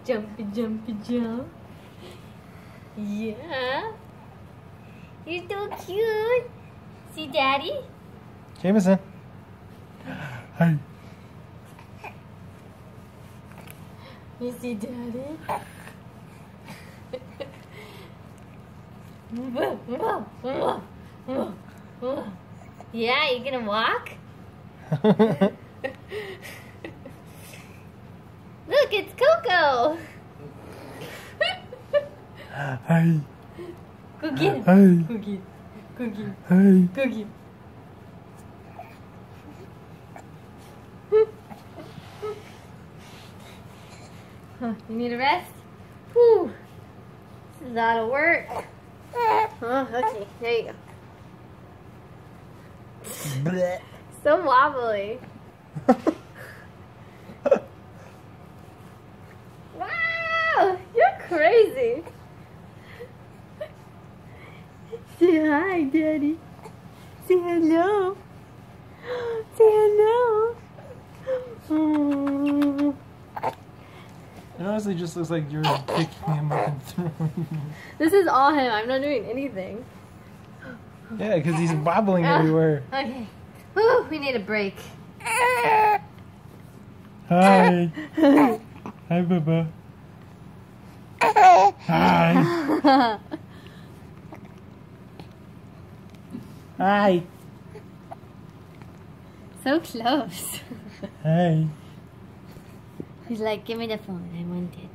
Jumpy, jumpy, jump. Yeah. You're so cute. See Daddy? Jameson. Hi. You see Daddy? Yeah, you gonna walk? Look, it's Coco. Hi. Go get him. Hi. Go get him. Go get him. Hi. Go get him. Huh, you need a rest? Whew. This is a lot of work. Oh, okay, there you go. So wobbly. Wow, you're crazy. Say hi, Daddy. Say hello. Say hello. Oh. It honestly just looks like you're picking him up and throwing him. This is all him. I'm not doing anything. Yeah, because he's wobbling everywhere. Okay. Whew, we need a break. Hi. Hi, Bubba. Hi. Hi. So close. Hi. He's like, give me the phone. I want it.